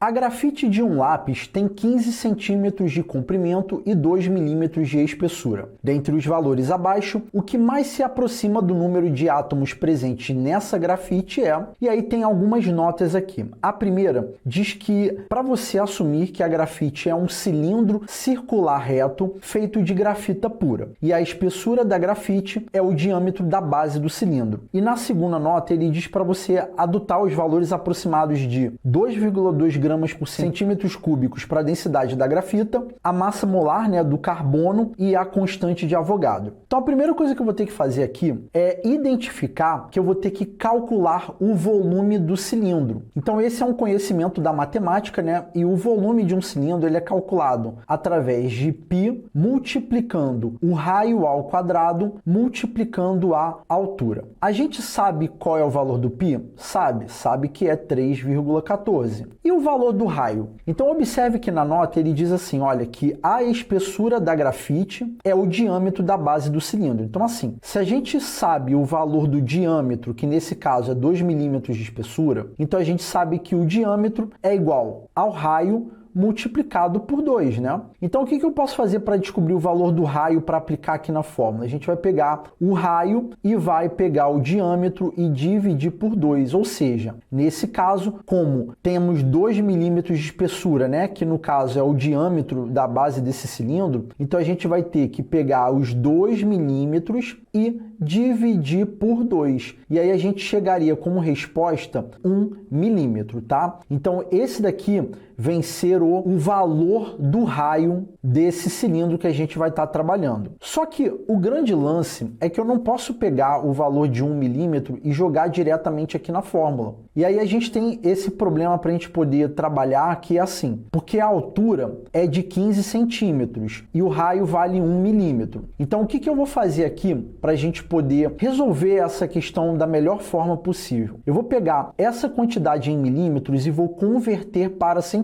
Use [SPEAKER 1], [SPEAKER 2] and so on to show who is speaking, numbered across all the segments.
[SPEAKER 1] A grafite de um lápis tem 15 centímetros de comprimento e 2 milímetros de espessura. Dentre os valores abaixo, o que mais se aproxima do número de átomos presentes nessa grafite é... E aí tem algumas notas aqui. A primeira diz que para você assumir que a grafite é um cilindro circular reto feito de grafita pura. E a espessura da grafite é o diâmetro da base do cilindro. E na segunda nota ele diz para você adotar os valores aproximados de 2,2 gramas por centímetros cúbicos para a densidade da grafita, a massa molar, né, do carbono e a constante de Avogadro. Então a primeira coisa que eu vou ter que fazer aqui é identificar que eu vou ter que calcular o volume do cilindro. Então esse é um conhecimento da matemática, né? E o volume de um cilindro ele é calculado através de π multiplicando o raio ao quadrado multiplicando a altura. A gente sabe qual é o valor do π? Sabe que é 3,14. E o valor do raio? Então observe que na nota ele diz assim, olha, que a espessura da grafite é o diâmetro da base do cilindro. Então assim, se a gente sabe o valor do diâmetro, que nesse caso é 2 milímetros de espessura, então a gente sabe que o diâmetro é igual ao raio multiplicado por 2, né? Então o que eu posso fazer para descobrir o valor do raio para aplicar aqui na fórmula? A gente vai pegar o raio e vai pegar o diâmetro e dividir por 2, ou seja, nesse caso, como temos 2 milímetros de espessura, né? Que no caso é o diâmetro da base desse cilindro, então a gente vai ter que pegar os 2 milímetros e dividir por 2. E aí a gente chegaria como resposta 1 milímetro, tá? Então esse daqui vem ser o valor do raio desse cilindro que a gente vai estar trabalhando. Só que o grande lance é que eu não posso pegar o valor de 1 milímetro e jogar diretamente aqui na fórmula. E aí a gente tem esse problema para a gente poder trabalhar, que é assim, porque a altura é de 15 centímetros e o raio vale 1 milímetro. Então o que eu vou fazer aqui para a gente poder resolver essa questão da melhor forma possível? Eu vou pegar essa quantidade em milímetros e vou converter para centímetros.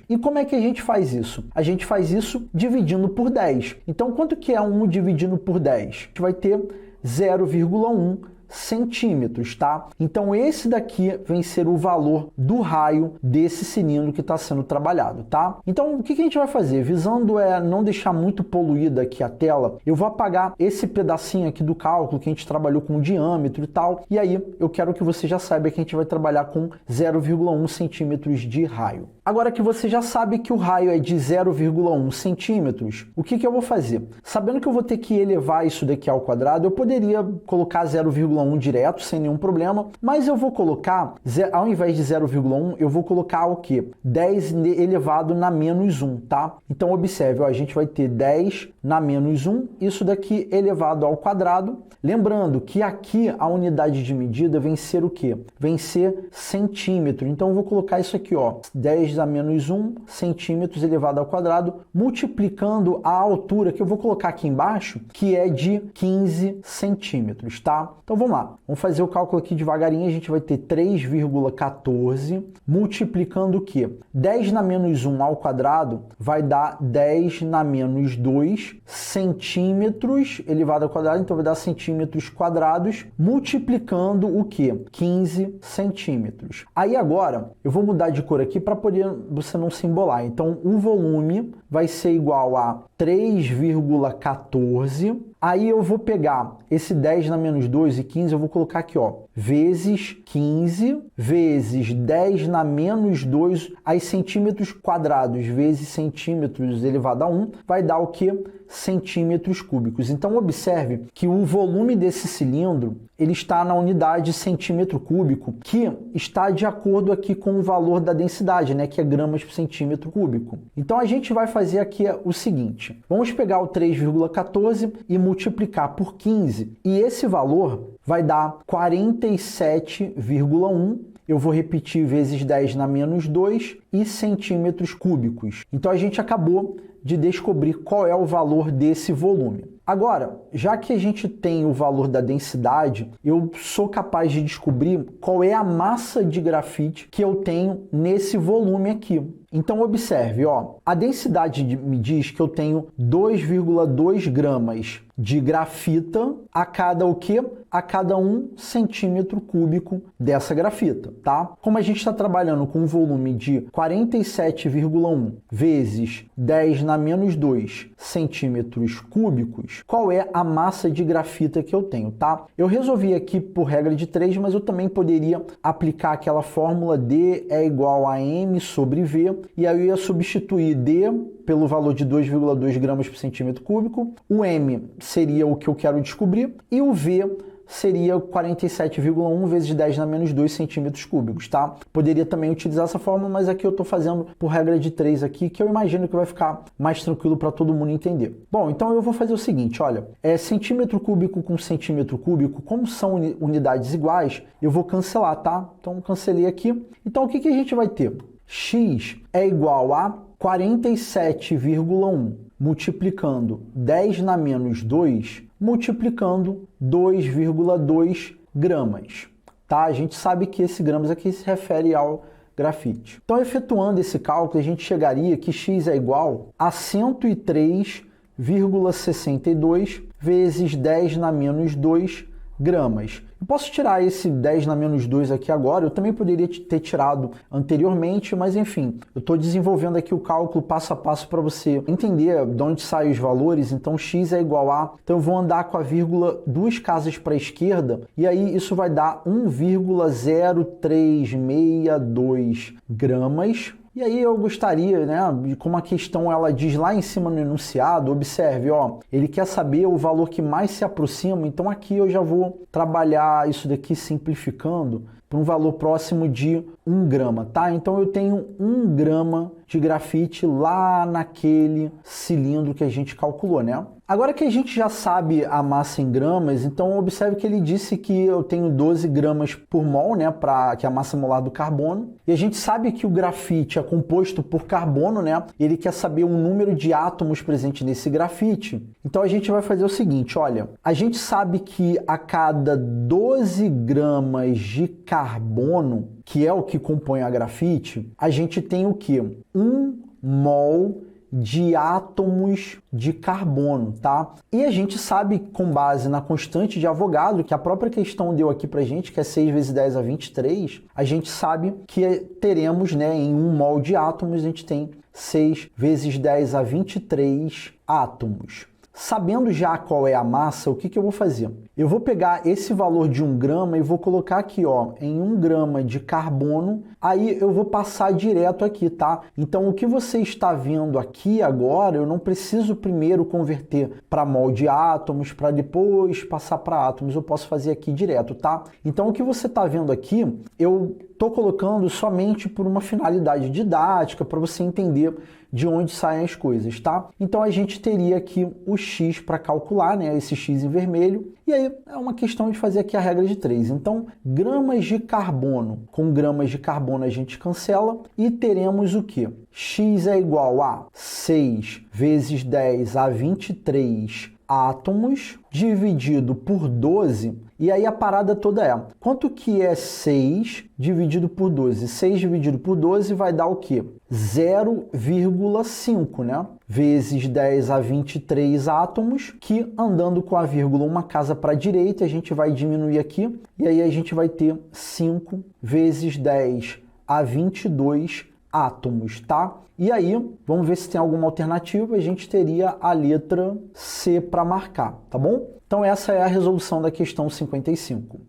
[SPEAKER 1] E como é que a gente faz isso? A gente faz isso dividindo por 10. Então, quanto que é 1 dividido por 10? A gente vai ter 0,1 centímetros, tá? Então esse daqui vem ser o valor do raio desse cilindro que está sendo trabalhado, tá? Então o que a gente vai fazer? Visando não deixar muito poluída aqui a tela, eu vou apagar esse pedacinho aqui do cálculo que a gente trabalhou com o diâmetro e tal, e aí eu quero que você já saiba que a gente vai trabalhar com 0,1 centímetros de raio. Agora que você já sabe que o raio é de 0,1 centímetros, o que eu vou fazer? Sabendo que eu vou ter que elevar isso daqui ao quadrado, eu poderia colocar 0,1 direto, sem nenhum problema, mas eu vou colocar, ao invés de 0,1, eu vou colocar o quê? 10 elevado na menos 1, tá? Então observe, ó, a gente vai ter 10 na menos 1, isso daqui elevado ao quadrado. Lembrando que aqui a unidade de medida vem ser o quê? Vem ser centímetro. Então eu vou colocar isso aqui, ó, 10 a menos 1 centímetros elevado ao quadrado, multiplicando a altura, que eu vou colocar aqui embaixo, que é de 15 centímetros, tá? Então vamos lá, vamos fazer o cálculo aqui devagarinho, a gente vai ter 3,14 multiplicando o quê? 10 na menos 1 ao quadrado vai dar 10 na menos 2 centímetros elevado ao quadrado, então vai dar centímetros quadrados, multiplicando o quê? 15 centímetros. Aí agora, eu vou mudar de cor aqui para poder você não se embolar. Então, o volume vai ser igual a 3,14. Aí eu vou pegar esse 10 na menos 2 e 15, eu vou colocar aqui, ó, vezes 15, vezes 10 na menos 2, aí centímetros quadrados, vezes centímetros elevado a 1, vai dar o quê? Centímetros cúbicos. Então, observe que o volume desse cilindro, ele está na unidade centímetro cúbico, que está de acordo aqui com o valor da densidade, né, que é gramas por centímetro cúbico. Então, a gente vai fazer aqui o seguinte, vamos pegar o 3,14 e multiplicar por 15, e esse valor vai dar 47,1. Eu vou repetir vezes 10 na menos 2 e centímetros cúbicos. Então, a gente acabou de descobrir qual é o valor desse volume. Agora, já que a gente tem o valor da densidade, eu sou capaz de descobrir qual é a massa de grafite que eu tenho nesse volume aqui. Então observe, ó, a densidade me diz que eu tenho 2,2 gramas de grafita a cada o quê? A cada 1 centímetro cúbico dessa grafita, tá? Como a gente está trabalhando com um volume de 47,1 vezes 10 na menos 2 centímetros cúbicos, qual é a massa de grafita que eu tenho, tá? Eu resolvi aqui por regra de 3, mas eu também poderia aplicar aquela fórmula D é igual a M sobre V, e aí eu ia substituir D pelo valor de 2,2 gramas por centímetro cúbico, o M seria o que eu quero descobrir, e o V seria 47,1 vezes 10 na menos 2 centímetros cúbicos, tá? Poderia também utilizar essa fórmula, mas aqui eu estou fazendo por regra de 3 aqui, que eu imagino que vai ficar mais tranquilo para todo mundo entender. Bom, então eu vou fazer o seguinte, olha, centímetro cúbico com centímetro cúbico, como são unidades iguais, eu vou cancelar, tá? Então cancelei aqui. Então o que a gente vai ter? X é igual a 47,1 multiplicando 10 na menos 2 multiplicando 2,2 gramas. Tá? A gente sabe que esse gramas aqui se refere ao grafite. Então, efetuando esse cálculo, a gente chegaria que x é igual a 103,62 vezes 10 na menos 2 gramas. Eu posso tirar esse 10 na menos 2 aqui agora, eu também poderia ter tirado anteriormente, mas enfim, eu estou desenvolvendo aqui o cálculo passo a passo para você entender de onde saem os valores. Então x é igual a, então eu vou andar com a vírgula 2 casas para a esquerda, e aí isso vai dar 1,0362 gramas. E aí eu gostaria, né, de como a questão ela diz lá em cima no enunciado, observe, ó, ele quer saber o valor que mais se aproxima, então aqui eu já vou trabalhar isso daqui simplificando para um valor próximo de 1 grama, tá? Então eu tenho 1 grama de grafite lá naquele cilindro que a gente calculou, né? Agora que a gente já sabe a massa em gramas, então observe que ele disse que eu tenho 12 gramas por mol, né, que é a massa molar do carbono. E a gente sabe que o grafite é composto por carbono, né? E ele quer saber o número de átomos presentes nesse grafite. Então a gente vai fazer o seguinte, olha, a gente sabe que a cada 12 gramas de carbono, que é o que compõe a grafite, a gente tem o quê? 1 mol de átomos de carbono, tá? E a gente sabe, com base na constante de Avogadro, que a própria questão deu aqui pra gente, que é 6 vezes 10 a 23, a gente sabe que teremos, né, em 1 mol de átomos, a gente tem 6 vezes 10 a 23 átomos. Sabendo já qual é a massa, o que eu vou fazer? Eu vou pegar esse valor de 1 grama e vou colocar aqui, ó, em 1 grama de carbono, aí eu vou passar direto aqui, tá? Então, o que você está vendo aqui agora, eu não preciso primeiro converter para mol de átomos, para depois passar para átomos, eu posso fazer aqui direto, tá? Então, o que você está vendo aqui, eu estou colocando somente por uma finalidade didática, para você entender de onde saem as coisas, tá? Então a gente teria aqui o x para calcular, né? Esse x em vermelho. E aí é uma questão de fazer aqui a regra de 3. Então, gramas de carbono com gramas de carbono a gente cancela e teremos o quê? X é igual a 6 vezes 10 a 23 átomos dividido por 12. E aí a parada toda é, quanto que é 6 dividido por 12? 6 dividido por 12 vai dar o quê? 0,5, né? Vezes 10 a 23 átomos, que andando com a vírgula uma casa para a direita, a gente vai diminuir aqui, e aí a gente vai ter 5 vezes 10 a 22 átomos, tá? E aí, vamos ver se tem alguma alternativa, a gente teria a letra C para marcar, tá bom? Então essa é a resolução da questão 55.